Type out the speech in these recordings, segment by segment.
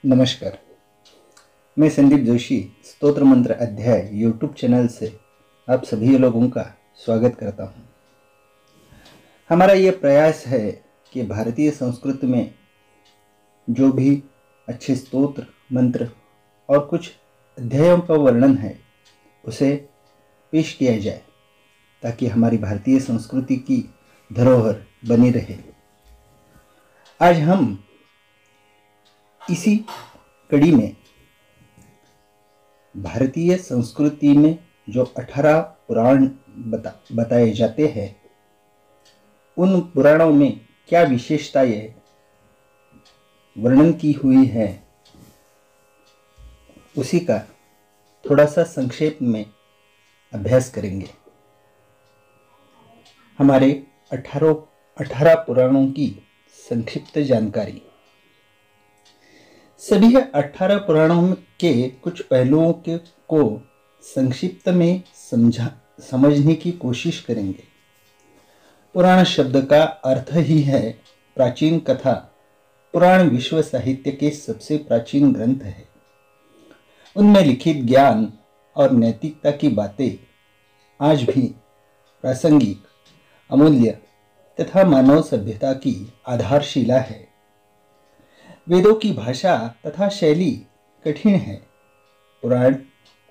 नमस्कार। मैं संदीप जोशी स्तोत्र मंत्र अध्याय यूट्यूब चैनल से आप सभी लोगों का स्वागत करता हूँ। हमारा ये प्रयास है कि भारतीय संस्कृति में जो भी अच्छे स्तोत्र मंत्र और कुछ अध्यायों का वर्णन है उसे पेश किया जाए ताकि हमारी भारतीय संस्कृति की धरोहर बनी रहे। आज हम इसी कड़ी में भारतीय संस्कृति में जो 18 पुराण बताए जाते हैं, उन पुराणों में क्या विशेषताएं वर्णन की हुई है, उसी का थोड़ा सा संक्षेप में अभ्यास करेंगे। हमारे 18 पुराणों की संक्षिप्त जानकारी। सभी 18 पुराणों के कुछ पहलुओं को संक्षिप्त में समझने की कोशिश करेंगे। पुराण शब्द का अर्थ ही है प्राचीन कथा। पुराण विश्व साहित्य के सबसे प्राचीन ग्रंथ है। उनमें लिखित ज्ञान और नैतिकता की बातें आज भी प्रासंगिक, अमूल्य तथा मानव सभ्यता की आधारशिला है। वेदों की भाषा तथा शैली कठिन है। पुराण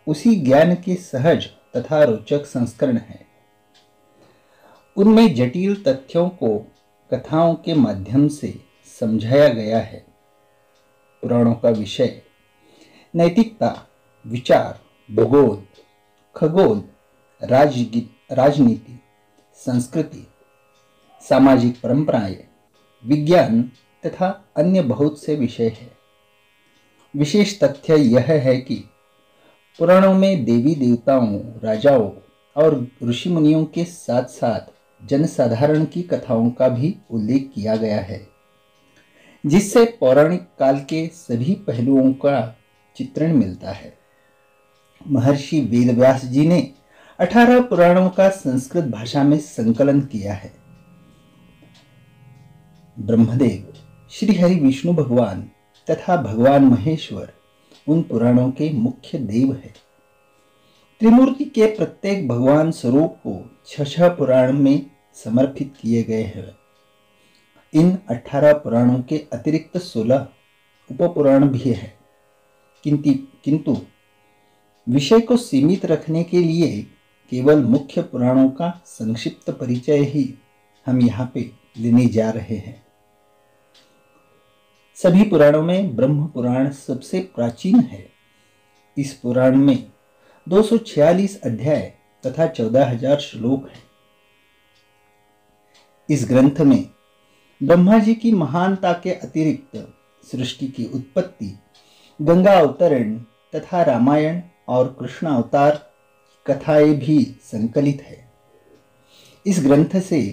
उसी ज्ञान के सहज तथा रोचक संस्करण है। उनमें जटिल तथ्यों को कथाओं के माध्यम से समझाया गया है। पुराणों का विषय नैतिकता, विचार, भूगोल, खगोल, राजनीति, संस्कृति, सामाजिक परंपराएं, विज्ञान तथा अन्य बहुत से विषय है। विशेष तथ्य यह है कि पुराणों में देवी देवताओं, राजाओं और ऋषि मुनियों के साथ साथ जनसाधारण की कथाओं का भी उल्लेख किया गया है, जिससे पौराणिक काल के सभी पहलुओं का चित्रण मिलता है। महर्षि वेदव्यास जी ने 18 पुराणों का संस्कृत भाषा में संकलन किया है। ब्रह्मदेव, श्री हरि विष्णु भगवान तथा भगवान महेश्वर उन पुराणों के मुख्य देव है। त्रिमूर्ति के प्रत्येक भगवान स्वरूप को 6 पुराण में समर्पित किए गए हैं। इन 18 पुराणों के अतिरिक्त 16 उपपुराण भी है, किंतु विषय को सीमित रखने के लिए केवल मुख्य पुराणों का संक्षिप्त परिचय ही हम यहाँ पे लेने जा रहे हैं। सभी पुराणों में ब्रह्म पुराण सबसे प्राचीन है। इस पुराण में 246 अध्याय तथा 14,000 श्लोक हैं। इस ग्रंथ में ब्रह्मा जी की महानता के अतिरिक्त सृष्टि की उत्पत्ति, गंगा अवतरण तथा रामायण और कृष्ण अवतार कथाएं भी संकलित है। इस ग्रंथ से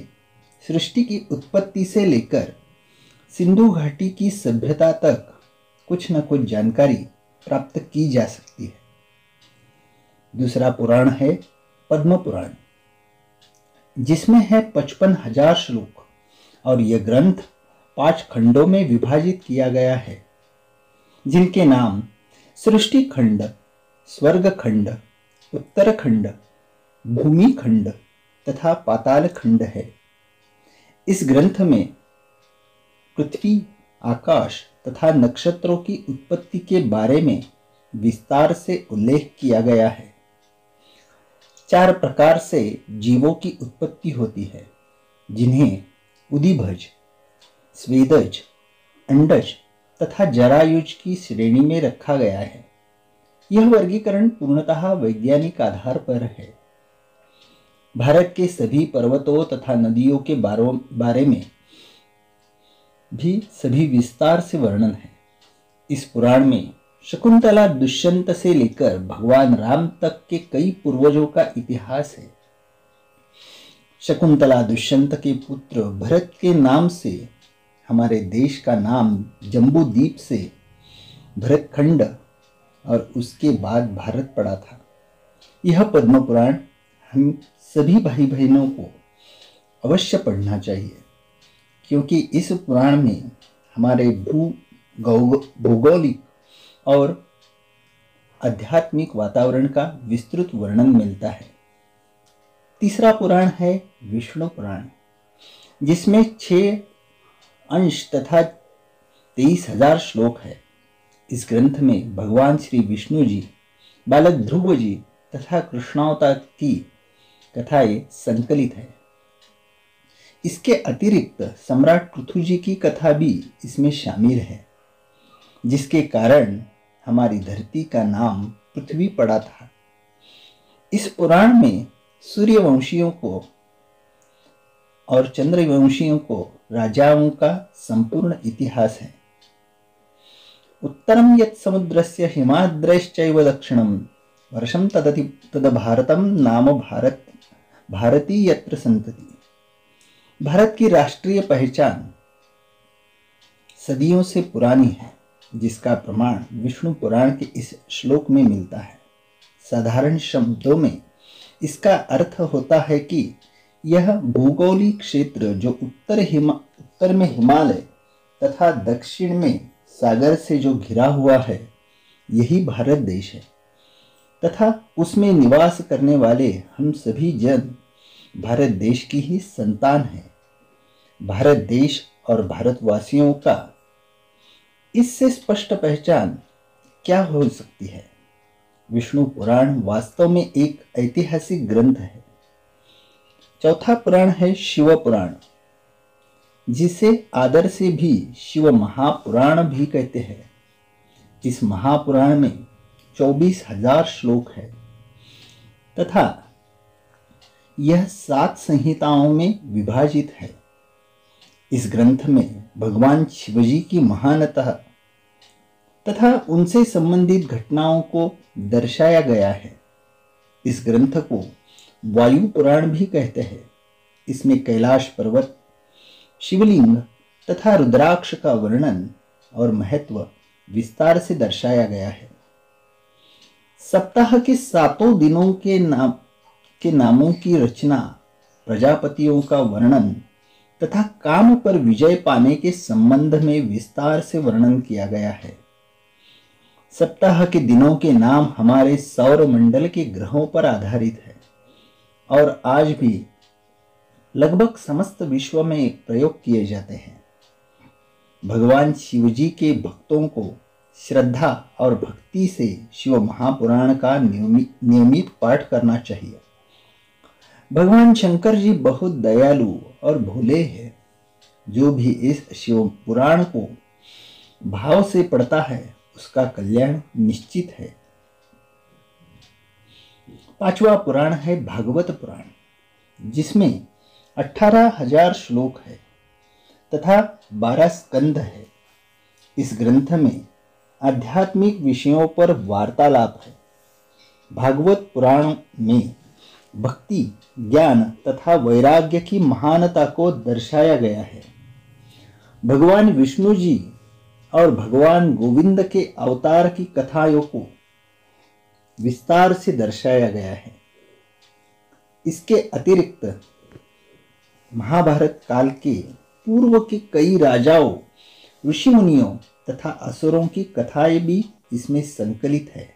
सृष्टि की उत्पत्ति से लेकर सिंधु घाटी की सभ्यता तक कुछ न कुछ जानकारी प्राप्त की जा सकती है। दूसरा पुराण है पद्म पुराण, जिसमें है 55,000 श्लोक और यह ग्रंथ 5 खंडों में विभाजित किया गया है, जिनके नाम सृष्टि खंड, स्वर्ग खंड, उत्तर खंड, भूमि खंड तथा पाताल खंड है। इस ग्रंथ में पृथ्वी, आकाश तथा नक्षत्रों की उत्पत्ति के बारे में विस्तार से उल्लेख किया गया है। 4 प्रकार से जीवों की उत्पत्ति होती है, जिन्हें उदिभज, स्वेदज, अंडज तथा जरायुज की श्रेणी में रखा गया है। यह वर्गीकरण पूर्णतः वैज्ञानिक आधार पर है। भारत के सभी पर्वतों तथा नदियों के बारे में भी सभी विस्तार से वर्णन है। इस पुराण में शकुंतला दुष्यंत से लेकर भगवान राम तक के कई पूर्वजों का इतिहास है। शकुंतला दुष्यंत के पुत्र भरत के नाम से हमारे देश का नाम जम्बू द्वीप से भरतखंड और उसके बाद भारत पड़ा था। यह पद्म पुराण हम सभी भाई बहनों को अवश्य पढ़ना चाहिए, क्योंकि इस पुराण में हमारे भूगोलिक और आध्यात्मिक वातावरण का विस्तृत वर्णन मिलता है। तीसरा पुराण है विष्णु पुराण, जिसमें 6 अंश तथा 23,000 श्लोक है। इस ग्रंथ में भगवान श्री विष्णु जी, बालक ध्रुव जी तथा कृष्णावतार की कथाएं संकलित है। इसके अतिरिक्त सम्राट पृथु जी की कथा भी इसमें शामिल है, जिसके कारण हमारी धरती का नाम पृथ्वी पड़ा था। इस पुराण में सूर्यवंशियों को और चंद्रवंशियों को राजाओं का संपूर्ण इतिहास है। उत्तरम यत् समुद्रस्य हिमाद्रैश्चैव दक्षिणम वर्षम तदति तद भारतम नाम भारती यत्र संतति। भारत की राष्ट्रीय पहचान सदियों से पुरानी है, जिसका प्रमाण विष्णु पुराण के इस श्लोक में मिलता है। साधारण शब्दों में इसका अर्थ होता है कि यह भौगोलिक क्षेत्र जो उत्तर में हिमालय तथा दक्षिण में सागर से जो घिरा हुआ है, यही भारत देश है तथा उसमें निवास करने वाले हम सभी जन भारत देश की ही संतान हैं। भारत देश और भारतवासियों का इससे स्पष्ट पहचान क्या हो सकती है। विष्णु पुराण वास्तव में एक ऐतिहासिक ग्रंथ है। चौथा पुराण है शिव पुराण, जिसे आदर से भी शिव महापुराण भी कहते हैं। इस महापुराण में 24,000 श्लोक है तथा यह 7 संहिताओं में विभाजित है। इस ग्रंथ में भगवान शिवजी की महानता तथा उनसे संबंधित घटनाओं को दर्शाया गया है। इस ग्रंथ को वायु पुराण भी कहते हैं। इसमें कैलाश पर्वत, शिवलिंग तथा रुद्राक्ष का वर्णन और महत्व विस्तार से दर्शाया गया है। सप्ताह के 7 दिनों के नामों की रचना, प्रजापतियों का वर्णन तथा काम पर विजय पाने के संबंध में विस्तार से वर्णन किया गया है। सप्ताह के दिनों के नाम हमारे सौर मंडल के ग्रहों पर आधारित है और आज भी लगभग समस्त विश्व में प्रयोग किए जाते हैं। भगवान शिवजी के भक्तों को श्रद्धा और भक्ति से शिव महापुराण का नियमित पाठ करना चाहिए। भगवान शंकर जी बहुत दयालु और भोले हैं। जो भी इस शिव पुराण को भाव से पढ़ता है, उसका कल्याण निश्चित है। 5वां पुराण है भागवत पुराण, जिसमें 18,000 श्लोक है तथा 12 स्कंध है। इस ग्रंथ में आध्यात्मिक विषयों पर वार्तालाप है। भागवत पुराण में भक्ति, ज्ञान तथा वैराग्य की महानता को दर्शाया गया है। भगवान विष्णु जी और भगवान गोविंद के अवतार की कथाओं को विस्तार से दर्शाया गया है। इसके अतिरिक्त महाभारत काल के पूर्व के कई राजाओं, ऋषि मुनियों तथा असुरों की कथाएं भी इसमें संकलित है।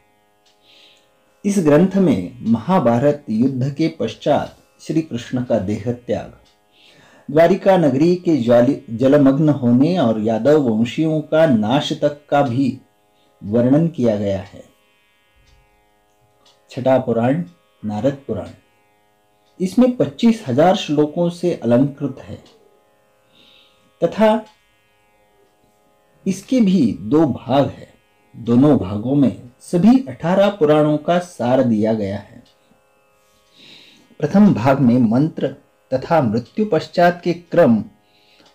इस ग्रंथ में महाभारत युद्ध के पश्चात श्री कृष्ण का देह त्याग, द्वारिका नगरी के जलमग्न होने और यादव वंशियों का नाश तक का भी वर्णन किया गया है। 6वां पुराण नारद पुराण, इसमें 25,000 श्लोकों से अलंकृत है तथा इसके भी 2 भाग है। दोनों भागों में सभी 18 पुराणों का सार दिया गया है। प्रथम भाग में मंत्र तथा मृत्यु पश्चात के क्रम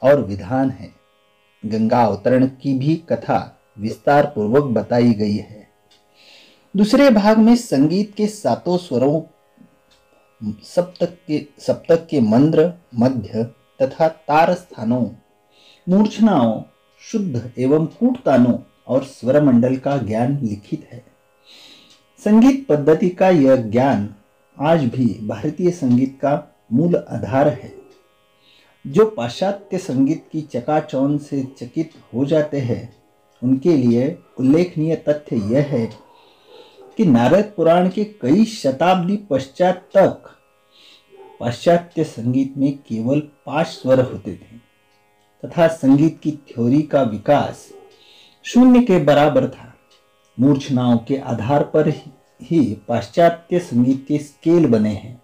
और विधान है। गंगा अवतरण की भी कथा विस्तार पूर्वक बताई गई है। दूसरे भाग में संगीत के 7 स्वरों, सप्तक के मंद्र, मध्य तथा तार स्थानों, मूर्छनाओं, शुद्ध एवं कूटतानों और स्वर मंडल का ज्ञान लिखित है। संगीत पद्धति का यह ज्ञान आज भी भारतीय संगीत का मूल आधार है। जो पाश्चात्य संगीत की चकाचौंध से चकित हो जाते हैं उनके लिए उल्लेखनीय तथ्य यह है कि नारद पुराण के कई शताब्दी पश्चात तक पाश्चात्य संगीत में केवल 5 स्वर होते थे तथा संगीत की थ्योरी का विकास शून्य के बराबर था। मूर्छनाओं के आधार पर ही पाश्चात्य संगीत के स्केल बने हैं।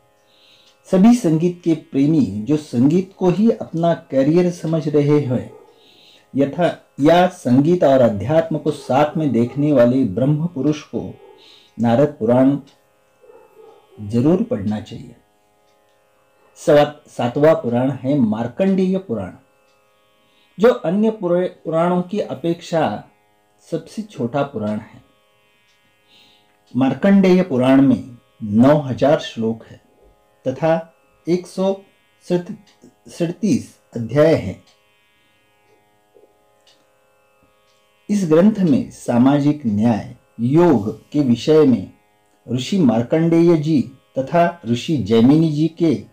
सभी संगीत के प्रेमी जो संगीत को ही अपना कैरियर समझ रहे हैं या संगीत और अध्यात्म को साथ में देखने वाले ब्रह्म पुरुष को नारद पुराण जरूर पढ़ना चाहिए। 7वां पुराण है मार्कंडेय पुराण, जो अन्य पुराणों की अपेक्षा सबसे छोटा पुराण है। मार्कंडेय पुराण में 9000 श्लोक है तथा 137 अध्याय हैं। इस ग्रंथ में सामाजिक न्याय योग के विषय में ऋषि मार्कंडेय जी तथा ऋषि जैमिनी जी के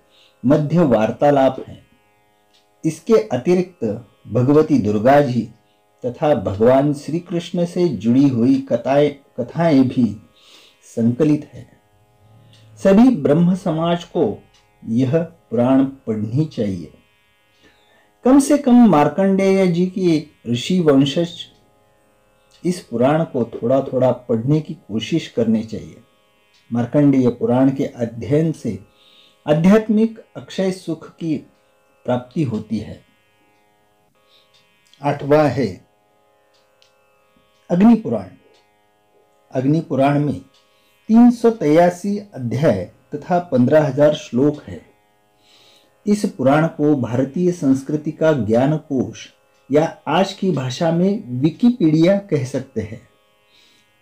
मध्य वार्तालाप है। इसके अतिरिक्त भगवती दुर्गा जी तथा भगवान श्री कृष्ण से जुड़ी हुई कथाएं भी संकलित है। सभी ब्रह्म समाज को यह पुराण पढ़नी चाहिए। कम से कम मार्कंडेय जी के ऋषि वंशज इस पुराण को थोड़ा थोड़ा पढ़ने की कोशिश करनी चाहिए। मार्कंडेय पुराण के अध्ययन से आध्यात्मिक अक्षय सुख की प्राप्ति होती है। 8वां है अग्नि पुराण। अग्नि पुराण में 383 अध्याय तथा 15,000 श्लोक है। इस पुराण को भारतीय संस्कृति का ज्ञान कोश या आज की भाषा में विकिपीडिया कह सकते हैं।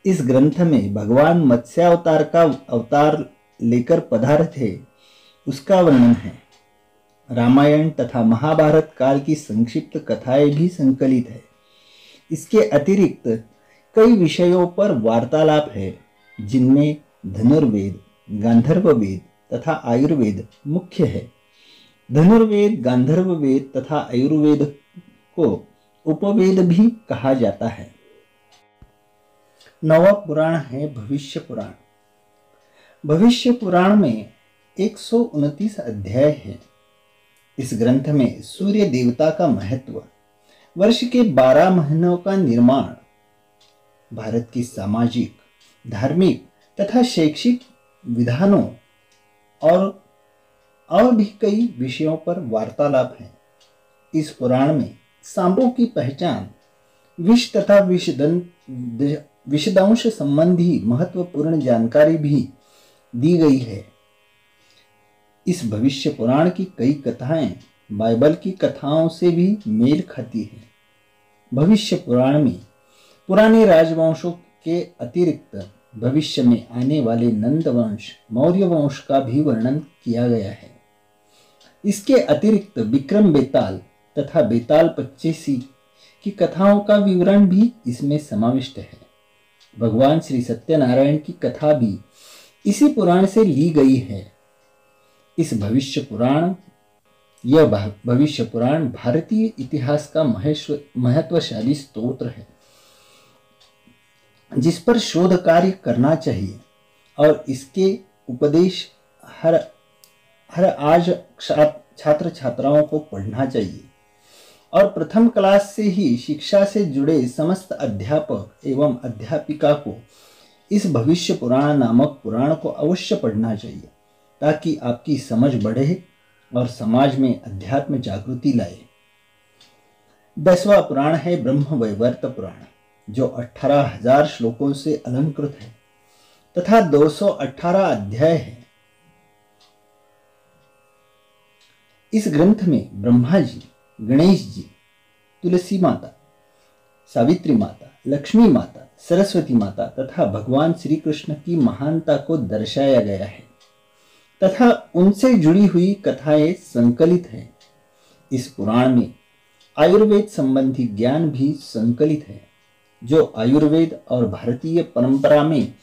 इस ग्रंथ में भगवान मत्स्यावतार का अवतार लेकर पधारे थे उसका वर्णन है। रामायण तथा महाभारत काल की संक्षिप्त कथाएं भी संकलित है। इसके अतिरिक्त कई विषयों पर वार्तालाप है, जिनमें धनुर्वेद, गांधर्व वेद तथा आयुर्वेद मुख्य है। धनुर्वेद, गांधर्व वेद तथा आयुर्वेद को उपवेद भी कहा जाता है। 9वां पुराण है भविष्य पुराण। भविष्य पुराण में 129 अध्याय है। इस ग्रंथ में सूर्य देवता का महत्व, वर्ष के 12 महीनों का निर्माण, भारत की सामाजिक, धार्मिक तथा शैक्षिक विधानों और भी कई विषयों पर वार्तालाप है। इस पुराण में सांपों की पहचान, विष तथा विषदंश संबंधी महत्वपूर्ण जानकारी भी दी गई है। इस भविष्य पुराण की कई कथाएं बाइबल की कथाओं से भी मेल खाती है। भविष्य पुराण में पुराने राजवंशों के अतिरिक्त भविष्य में आने वाले नंद वंश, मौर्य वंश का भी वर्णन किया गया है। इसके अतिरिक्त विक्रम बेताल तथा बेताल 25 की कथाओं का विवरण भी इसमें समाविष्ट है। भगवान श्री सत्यनारायण की कथा भी इसी पुराण से ली गई है। यह भविष्य पुराण भारतीय इतिहास का महत्वशाली स्तोत्र है, जिस पर शोध कार्य करना चाहिए और इसके उपदेश हर आज छात्र छात्राओं को पढ़ना चाहिए और प्रथम क्लास से ही शिक्षा से जुड़े समस्त अध्यापक एवं अध्यापिका को इस भविष्य पुराण नामक पुराण को अवश्य पढ़ना चाहिए, ताकि आपकी समझ बढ़े और समाज में अध्यात्म जागृति लाए। 10वां पुराण है ब्रह्म वैवर्त पुराण, जो 18,000 श्लोकों से अलंकृत है तथा 218 अध्याय है। इस ग्रंथ में ब्रह्मा जी, गणेश जी, तुलसी माता, सावित्री माता, लक्ष्मी माता, सरस्वती माता तथा भगवान श्री कृष्ण की महानता को दर्शाया गया है तथा उनसे जुड़ी हुई कथाएं संकलित हैं। इस पुराण में आयुर्वेद संबंधी ज्ञान भी संकलित है। जो आयुर्वेद और भारतीय परंपरा में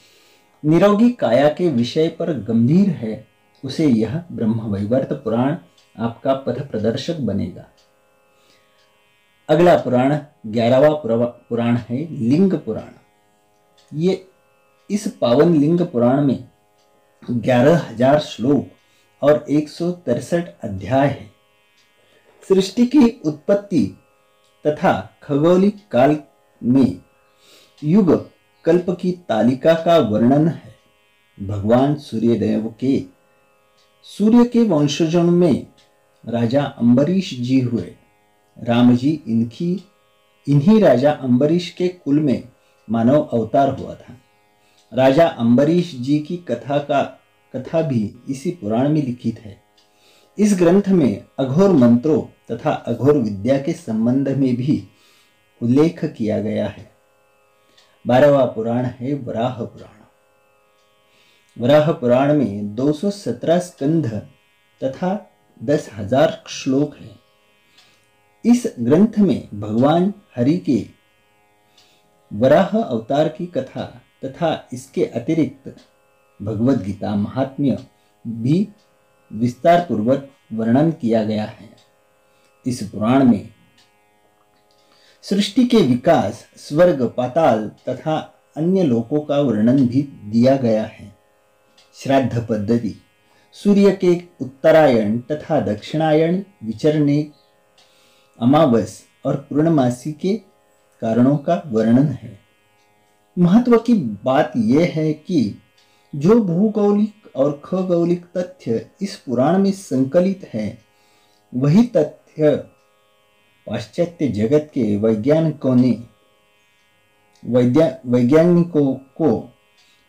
निरोगी काया के विषय पर गंभीर है, उसे यह ब्रह्म वैवर्त पुराण आपका पथ प्रदर्शक बनेगा। अगला पुराण 11वां पुराण है लिंग पुराण। ये इस पावन लिंग पुराण में 11,000 श्लोक और 163 अध्याय है। सृष्टि की उत्पत्ति तथा खगोलिक काल में युग कल्प की तालिका का वर्णन है। भगवान सूर्यदेव के सूर्य के वंशजों में राजा अम्बरीश जी हुए। राम जी इन्हीं राजा अम्बरीश के कुल में मानव अवतार हुआ था। राजा अम्बरीश जी की कथा भी इसी पुराण में लिखित है। इस ग्रंथ में अघोर मंत्रों तथा अघोर विद्या के संबंध में भी उल्लेख किया गया है। 12वां पुराण है वराह पुराण। वराह पुराण में 217 स्कंध तथा 10,000 श्लोक हैं। इस ग्रंथ में भगवान हरि के वराह अवतार की कथा तथा इसके अतिरिक्त भगवद गीता महात्म्य भी विस्तार पूर्वक वर्णन किया गया है। इस पुराण में सृष्टि के विकास, स्वर्ग, पाताल तथा अन्य लोकों का वर्णन भी दिया गया है। श्राद्ध पद्धति, सूर्य के उत्तरायण तथा दक्षिणायण विचरने, अमावस और पूर्णमासी के कारणों का वर्णन है। महत्व की बात यह है कि जो भूगोलिक और खगोलिक तथ्य इस पुराण में संकलित है, वही तथ्य पाश्चात्य जगत के वैज्ञानिकों को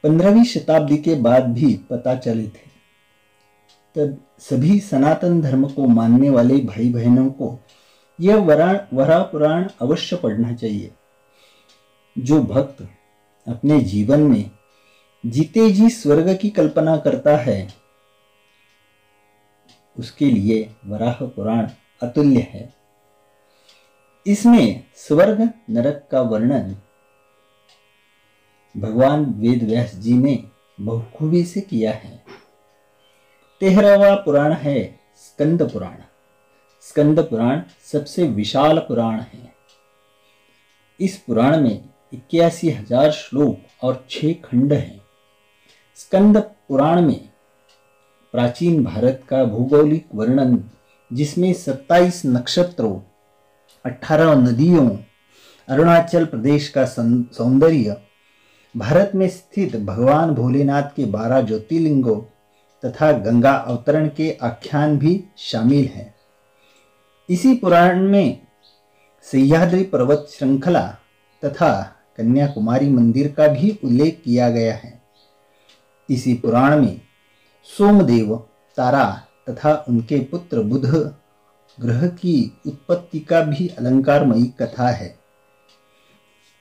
15वीं शताब्दी के बाद भी पता चले थे। तब सभी सनातन धर्म को मानने वाले भाई बहनों को यह वराह पुराण अवश्य पढ़ना चाहिए। जो भक्त अपने जीवन में जीते जी स्वर्ग की कल्पना करता है, उसके लिए वराह पुराण अतुल्य है। इसमें स्वर्ग नरक का वर्णन भगवान वेद व्यास जी ने बहुखूबी से किया है। 13वां पुराण है स्कंद पुराण। स्कंद पुराण सबसे विशाल पुराण है। इस पुराण में 81,000 श्लोक और 6 खंड हैं। स्कंद पुराण में प्राचीन भारत का भौगोलिक वर्णन, जिसमें 27 नक्षत्रों, 18 नदियों, अरुणाचल प्रदेश का सौंदर्य, भारत में स्थित भगवान भोलेनाथ के 12 ज्योतिर्लिंगों तथा गंगा अवतरण के आख्यान भी शामिल हैं। इसी पुराण में सह्याद्री पर्वत श्रृंखला तथा कन्याकुमारी मंदिर का भी उल्लेख किया गया है। इसी पुराण में सोमदेव, तारा तथा उनके पुत्र बुध ग्रह की उत्पत्ति का भी अलंकारमयी कथा है।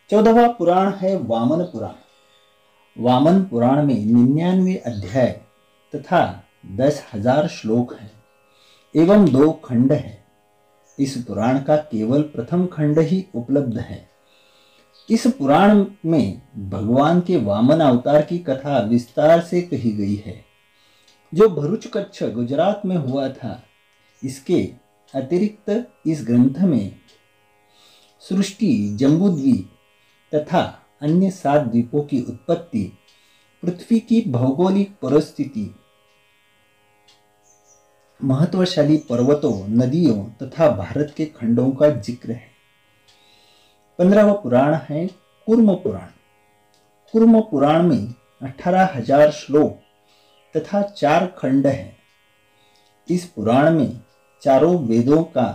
14वां पुराण है वामन पुराण। वामन पुराण में 99 अध्याय तथा 10,000 श्लोक हैं एवं 2 खंड हैं। इस पुराण का केवल प्रथम खंड ही उपलब्ध है। इस पुराण में भगवान के वामन अवतार की कथा विस्तार से कही गई है, जो भरूच कच्छ गुजरात में हुआ था। इसके अतिरिक्त इस ग्रंथ में सृष्टि, जम्बूद्वीप तथा अन्य 7 द्वीपों की उत्पत्ति, पृथ्वी की भौगोलिक परिस्थिति, महत्वशाली पर्वतों, नदियों तथा भारत के खंडों का जिक्र है। 15वां पुराण है कूर्म पुराण। कूर्म पुराण में 18,000 श्लोक तथा 4 खंड हैं। इस पुराण में चारों वेदों का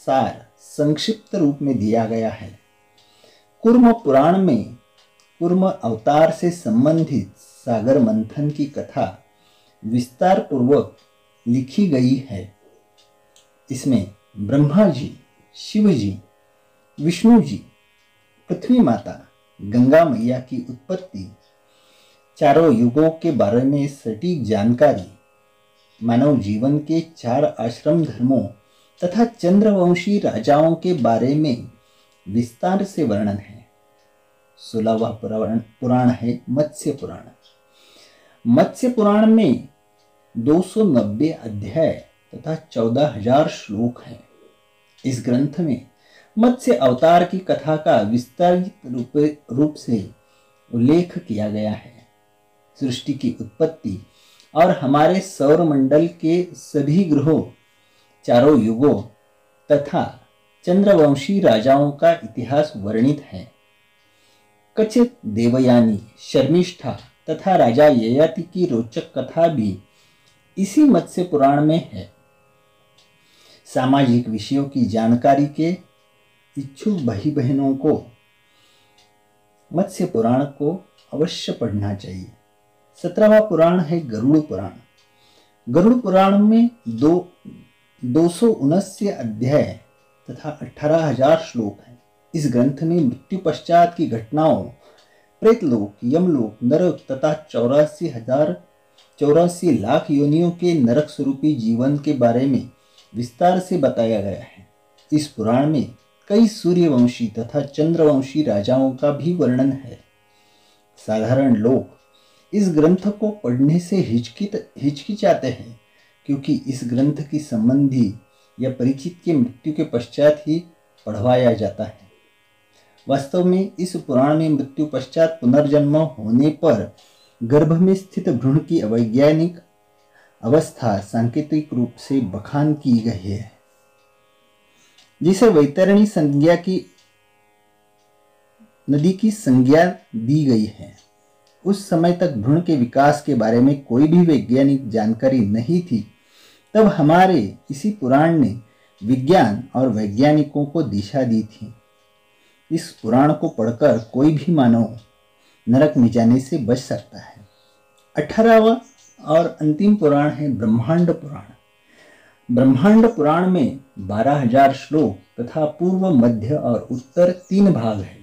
सार संक्षिप्त रूप में दिया गया है। कूर्म पुराण में कूर्म अवतार से संबंधित सागर मंथन की कथा विस्तार पूर्वक लिखी गई है। इसमें ब्रह्मा जी, शिव जी, विष्णु जी, पृथ्वी माता, गंगा मैया की उत्पत्ति, चारों युगों के बारे में सटीक जानकारी, मानव जीवन के 4 आश्रम धर्मों तथा चंद्रवंशी राजाओं के बारे में विस्तार से वर्णन है। 16वां पुराण है मत्स्य पुराण। मत्स्य पुराण में 290 अध्याय तथा 14,000 श्लोक हैं। इस ग्रंथ में मत्स्य अवतार की कथा का विस्तारित रूप से उल्लेख किया गया है। सृष्टि की उत्पत्ति और हमारे सौरमंडल के सभी ग्रहों, चारों युगों तथा चंद्रवंशी राजाओं का इतिहास वर्णित है। कचित देवयानी, शर्मिष्ठा तथा राजा ययाति की रोचक कथा भी इसी मत्स्य पुराण में है। सामाजिक विषयों की जानकारी के इच्छुक भाई बहनों को मत्स्य पुराण को अवश्य पढ़ना चाहिए। 17वां पुराण है गरुड़ पुराण। गरुड़ पुराण में 279 अध्याय तथा 18,000 श्लोक हैं। इस ग्रंथ में मृत्यु पश्चात की घटनाओं, प्रेतलोक, यमलोक, नरक तथा 84 लाख योनियों के नरक स्वरूपी जीवन के बारे में विस्तार से बताया गया है। इस पुराण में कई सूर्यवंशी तथा चंद्रवंशी राजाओं का भी वर्णन है। साधारण लोग इस ग्रंथ को पढ़ने से हिचकिचाते हैं, क्योंकि इस ग्रंथ की संबंधी या परिचित के मृत्यु के पश्चात ही पढ़वाया जाता है। वास्तव में इस पुराण में मृत्यु पश्चात पुनर्जन्म होने पर गर्भ में स्थित भ्रूण की अवैज्ञानिक अवस्था सांकेतिक रूप से बखान की गई है, जिसे वैतरणी संज्ञा की नदी की संज्ञा दी गई है। उस समय तक भ्रूण के विकास के बारे में कोई भी वैज्ञानिक जानकारी नहीं थी। तब हमारे इसी पुराण ने विज्ञान और वैज्ञानिकों को दिशा दी थी। इस पुराण को पढ़कर कोई भी मानव नरक में जाने से बच सकता है। 18वां और अंतिम पुराण है ब्रह्मांड पुराण। ब्रह्मांड पुराण में 12,000 श्लोक तथा पूर्व, मध्य और उत्तर 3 भाग है।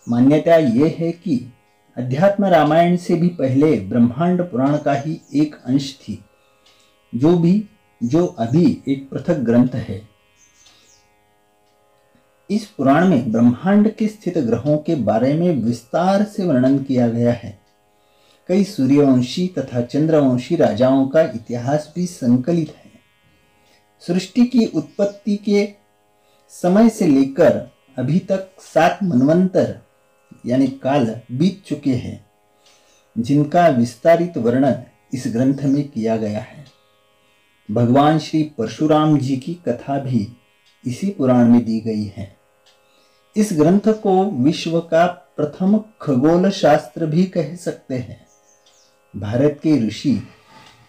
मान्यता ये है कि अध्यात्म रामायण से भी पहले ब्रह्मांड पुराण का ही एक अंश थी, जो अभी एक पृथक ग्रंथ है। इस पुराण में ब्रह्मांड के स्थित ग्रहों के बारे में विस्तार से वर्णन किया गया है। कई सूर्यवंशी तथा चंद्रवंशी राजाओं का इतिहास भी संकलित है। सृष्टि की उत्पत्ति के समय से लेकर अभी तक 7 मनवंतर यानी काल बीत चुके हैं, जिनका विस्तारित वर्णन इस ग्रंथ में किया गया है। भगवान श्री परशुराम जी की कथा भी इसी पुराण में दी गई है। इस ग्रंथ को विश्व का प्रथम खगोल शास्त्र भी कह सकते हैं। भारत के ऋषि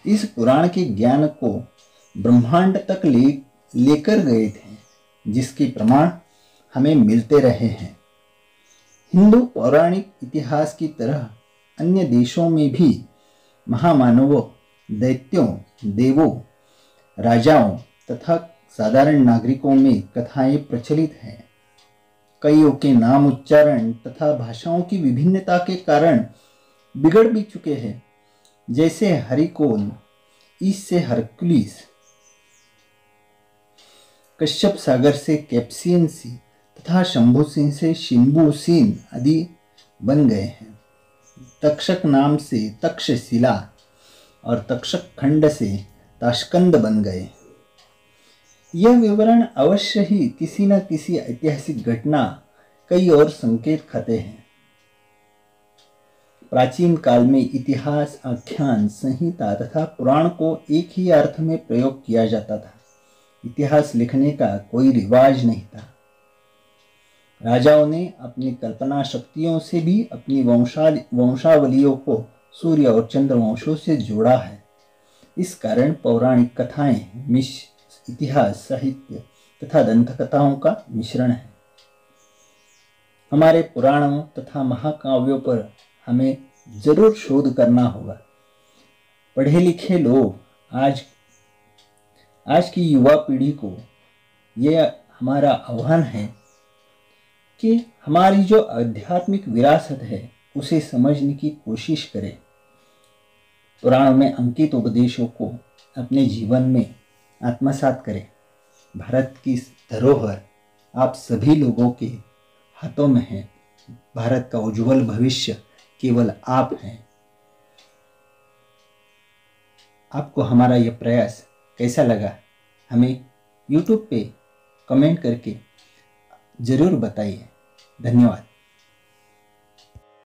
इस पुराण के ज्ञान को ब्रह्मांड तक लेकर गए थे, जिसके प्रमाण हमें मिलते रहे हैं। हिंदू पौराणिक इतिहास की तरह अन्य देशों में भी महामानवों, दैत्यों, देवों, राजाओं तथा साधारण नागरिकों में कथाएं प्रचलित हैं। कईयों के नाम, उच्चारण तथा भाषाओं की विभिन्नता के कारण बिगड़ भी चुके हैं, जैसे हरिकोल, ईस से हरकुलिस, कश्यप सागर से कैप्सियन सी तथा शंभु सिंह से शिंबू सीन आदि बन गए हैं। तक्षक नाम से तक्षशिला और तक्षक खंड से ताशकंद बन गए। यह विवरण अवश्य ही किसी न किसी ऐतिहासिक घटना कई और संकेत खाते हैं। प्राचीन काल में इतिहास, आख्यान, संहिता तथा पुराण को एक ही अर्थ में प्रयोग किया जाता था। इतिहास लिखने का कोई रिवाज नहीं था। राजाओं ने अपनी कल्पना शक्तियों से भी अपनी वंशावलियों को सूर्य और चंद्र वंशों से जोड़ा है। इस कारण पौराणिक कथाएं इतिहास, साहित्य तथा दंत कथाओं का मिश्रण है। हमारे पुराणों तथा महाकाव्यों पर हमें जरूर शोध करना होगा। पढ़े लिखे लोग आज की युवा पीढ़ी को यह हमारा आह्वान है कि हमारी जो आध्यात्मिक विरासत है उसे समझने की कोशिश करें। पुराण में अंकित उपदेशों को अपने जीवन में आत्मसात करें। भारत की धरोहर आप सभी लोगों के हाथों में है। भारत का उज्जवल भविष्य केवल आप हैं। आपको हमारा यह प्रयास कैसा लगा, हमें YouTube पे कमेंट करके ज़रूर बताइए। धन्यवाद।